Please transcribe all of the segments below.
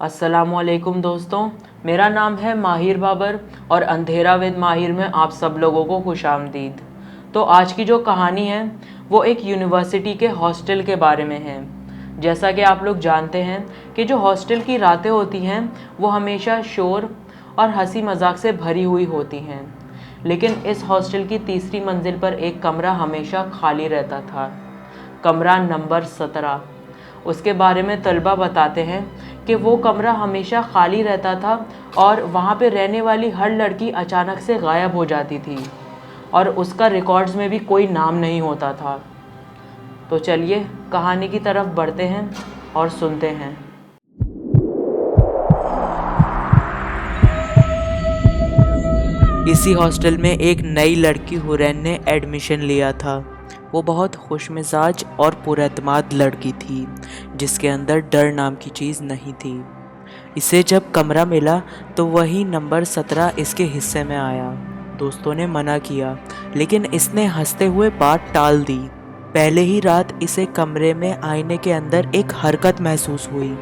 अस्सलामुअलैकुम दोस्तों, मेरा नाम है माहिर बाबर और अंधेरा विद माहिर में आप सब लोगों को खुशामदीद। तो आज की जो कहानी है वो एक यूनिवर्सिटी के हॉस्टल के बारे में है। जैसा कि आप लोग जानते हैं कि जो हॉस्टल की रातें होती हैं वो हमेशा शोर और हंसी मजाक से भरी हुई होती हैं, लेकिन इस हॉस्टल की तीसरी मंजिल पर एक कमरा हमेशा खाली रहता था, कमरा नंबर 17। उसके बारे में तलबा बताते हैं कि वो कमरा हमेशा खाली रहता था और वहाँ पे रहने वाली हर लड़की अचानक से गायब हो जाती थी और उसका रिकॉर्ड्स में भी कोई नाम नहीं होता था। तो चलिए कहानी की तरफ बढ़ते हैं और सुनते हैं। इसी हॉस्टल में एक नई लड़की हुरैन ने एडमिशन लिया था। वो बहुत खुशमिजाज और पुरअतमाद लड़की थी जिसके अंदर डर नाम की चीज़ नहीं थी। इसे जब कमरा मिला तो वही नंबर 17 इसके हिस्से में आया। दोस्तों ने मना किया लेकिन इसने हंसते हुए बात टाल दी। पहले ही रात इसे कमरे में आईने के अंदर एक हरकत महसूस हुई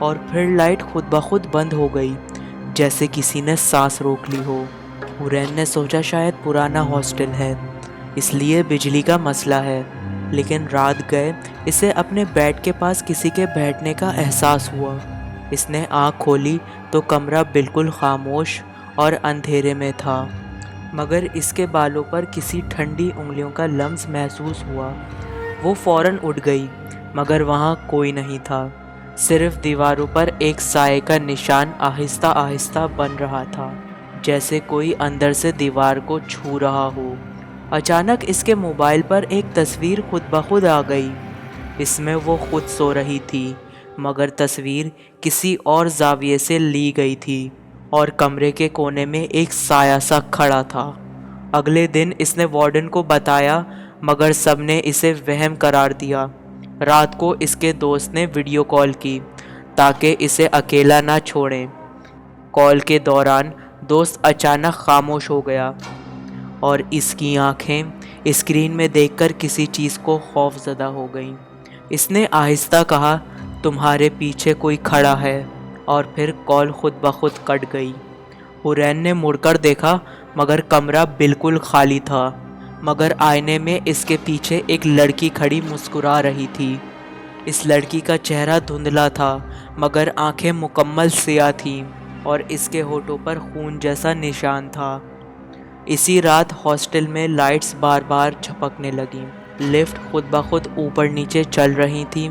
और फिर लाइट खुद ब खुद बंद हो गई, जैसे किसी ने सांस रोक ली हो। हुरैन ने सोचा शायद पुराना हॉस्टल है इसलिए बिजली का मसला है, लेकिन रात गए इसे अपने बेड के पास किसी के बैठने का एहसास हुआ। इसने आँख खोली तो कमरा बिल्कुल खामोश और अंधेरे में था, मगर इसके बालों पर किसी ठंडी उंगलियों का लम्स महसूस हुआ। वो फ़ौरन उठ गई मगर वहाँ कोई नहीं था, सिर्फ दीवारों पर एक साए का निशान आहिस्ता आहिस्ता बन रहा था, जैसे कोई अंदर से दीवार को छू रहा हो। अचानक इसके मोबाइल पर एक तस्वीर खुद ब खुद आ गई। इसमें वो खुद सो रही थी मगर तस्वीर किसी और जाविये से ली गई थी और कमरे के कोने में एक साया सा खड़ा था। अगले दिन इसने वार्डन को बताया मगर सबने इसे वहम करार दिया। रात को इसके दोस्त ने वीडियो कॉल की ताकि इसे अकेला ना छोड़ें। कॉल के दौरान दोस्त अचानक खामोश हो गया और इसकी आंखें स्क्रीन में देखकर किसी चीज़ को खौफज़दा हो गईं। इसने आहिस्ता कहा, तुम्हारे पीछे कोई खड़ा है, और फिर कॉल खुद ब खुद कट गई। हुरैन ने मुड़कर देखा मगर कमरा बिल्कुल खाली था, मगर आईने में इसके पीछे एक लड़की खड़ी मुस्कुरा रही थी। इस लड़की का चेहरा धुंधला था मगर आंखें मुकम्मल सियाह थीं और इसके होठों पर खून जैसा निशान था। इसी रात हॉस्टल में लाइट्स बार बार झपकने लगीं। लिफ्ट खुद ब खुद ऊपर नीचे चल रही थी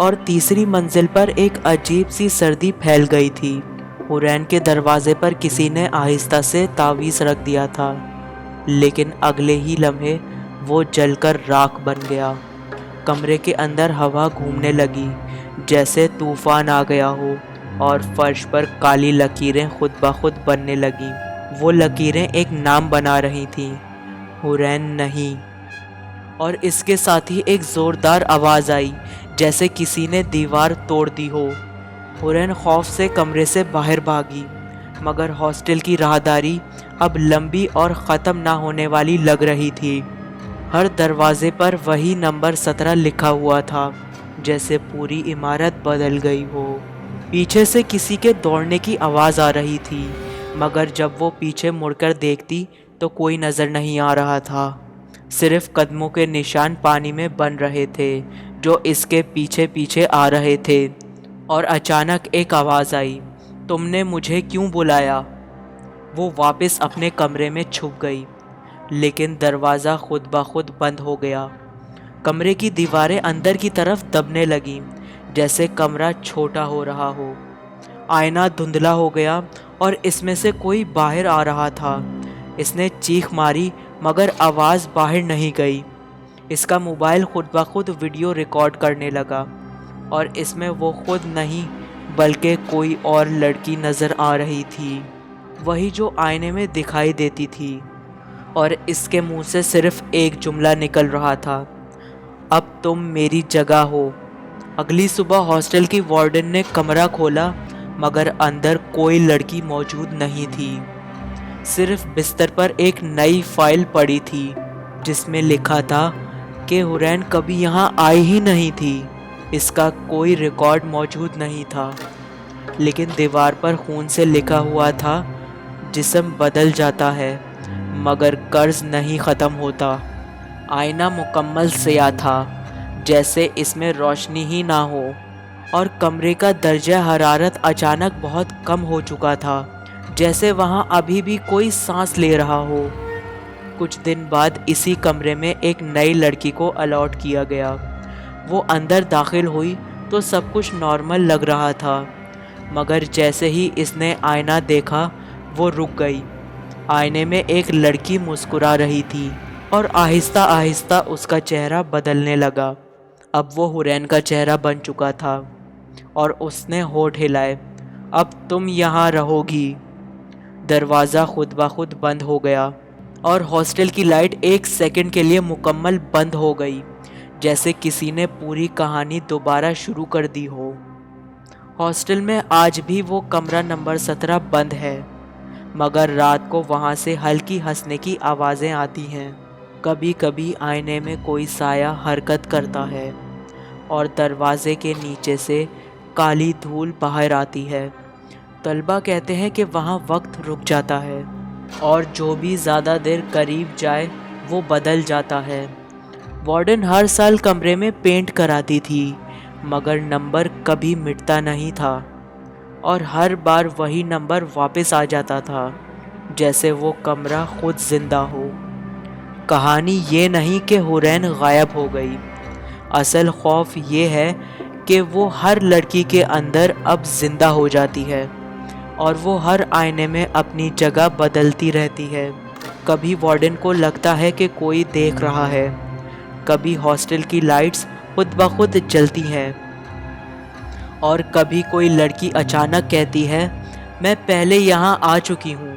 और तीसरी मंजिल पर एक अजीब सी सर्दी फैल गई थी। हुरैन के दरवाजे पर किसी ने आहिस्ता से तावीज़ रख दिया था, लेकिन अगले ही लम्हे वो जलकर राख बन गया। कमरे के अंदर हवा घूमने लगी जैसे तूफान आ गया हो और फर्श पर काली लकीरें खुद ब खुद बनने लगीं। वो लकीरें एक नाम बना रही थीं, हुरैन नहीं। और इसके साथ ही एक ज़ोरदार आवाज़ आई जैसे किसी ने दीवार तोड़ दी हो। हुरैन खौफ से कमरे से बाहर भागी, मगर हॉस्टल की राहदारी अब लंबी और ख़त्म ना होने वाली लग रही थी। हर दरवाजे पर वही नंबर 17 लिखा हुआ था, जैसे पूरी इमारत बदल गई हो। पीछे से किसी के दौड़ने की आवाज़ आ रही थी, मगर जब वो पीछे मुड़कर देखती तो कोई नज़र नहीं आ रहा था। सिर्फ कदमों के निशान पानी में बन रहे थे जो इसके पीछे पीछे आ रहे थे। और अचानक एक आवाज़ आई, तुमने मुझे क्यों बुलाया? वो वापस अपने कमरे में छुप गई, लेकिन दरवाज़ा खुद ब खुद बंद हो गया। कमरे की दीवारें अंदर की तरफ दबने लगीं जैसे कमरा छोटा हो रहा हो। आईना धुंधला हो गया और इसमें से कोई बाहर आ रहा था। इसने चीख मारी मगर आवाज़ बाहर नहीं गई। इसका मोबाइल खुद ब खुद वीडियो रिकॉर्ड करने लगा और इसमें वो खुद नहीं बल्कि कोई और लड़की नज़र आ रही थी, वही जो आईने में दिखाई देती थी। और इसके मुंह से सिर्फ एक जुमला निकल रहा था, अब तुम मेरी जगह हो। अगली सुबह हॉस्टल की वार्डन ने कमरा खोला मगर अंदर कोई लड़की मौजूद नहीं थी। सिर्फ बिस्तर पर एक नई फाइल पड़ी थी जिसमें लिखा था कि हुरैन कभी यहाँ आई ही नहीं थी। इसका कोई रिकॉर्ड मौजूद नहीं था। लेकिन दीवार पर खून से लिखा हुआ था, जिस्म बदल जाता है मगर कर्ज नहीं ख़त्म होता। आईना मुकम्मल स्याह था, जैसे इसमें रोशनी ही ना हो, और कमरे का दर्जा हरारत अचानक बहुत कम हो चुका था, जैसे वहाँ अभी भी कोई सांस ले रहा हो। कुछ दिन बाद इसी कमरे में एक नई लड़की को अलॉट किया गया। वो अंदर दाखिल हुई तो सब कुछ नॉर्मल लग रहा था, मगर जैसे ही इसने आईना देखा वो रुक गई। आईने में एक लड़की मुस्कुरा रही थी और आहिस्ता आहिस्ता उसका चेहरा बदलने लगा। अब वो हुरैन का चेहरा बन चुका था और उसने होठ हिलाए, अब तुम यहाँ रहोगी। दरवाज़ा खुद ब खुद बंद हो गया और हॉस्टल की लाइट एक सेकंड के लिए मुकम्मल बंद हो गई, जैसे किसी ने पूरी कहानी दोबारा शुरू कर दी हो। हॉस्टल में आज भी वो कमरा नंबर 17 बंद है, मगर रात को वहाँ से हल्की हंसने की आवाज़ें आती हैं। कभी कभी आईने में कोई साया हरकत करता है और दरवाजे के नीचे से काली धूल बाहर आती है। तलबा कहते हैं कि वहाँ वक्त रुक जाता है और जो भी ज़्यादा देर करीब जाए वो बदल जाता है। वार्डन हर साल कमरे में पेंट कराती थी, मगर नंबर कभी मिटता नहीं था और हर बार वही नंबर वापस आ जाता था, जैसे वो कमरा खुद जिंदा हो। कहानी ये नहीं कि हुरैन गायब हो गई, असल खौफ ये है कि वो हर लड़की के अंदर अब जिंदा हो जाती है और वो हर आईने में अपनी जगह बदलती रहती है। कभी वार्डन को लगता है कि कोई देख रहा है, कभी हॉस्टल की लाइट्स खुद ब खुद जलती हैं, और कभी कोई लड़की अचानक कहती है, मैं पहले यहाँ आ चुकी हूँ।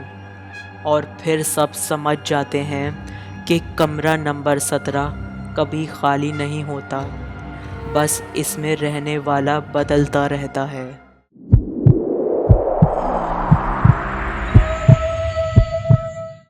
और फिर सब समझ जाते हैं कि कमरा नंबर 17 कभी खाली नहीं होता, बस इसमें रहने वाला बदलता रहता है।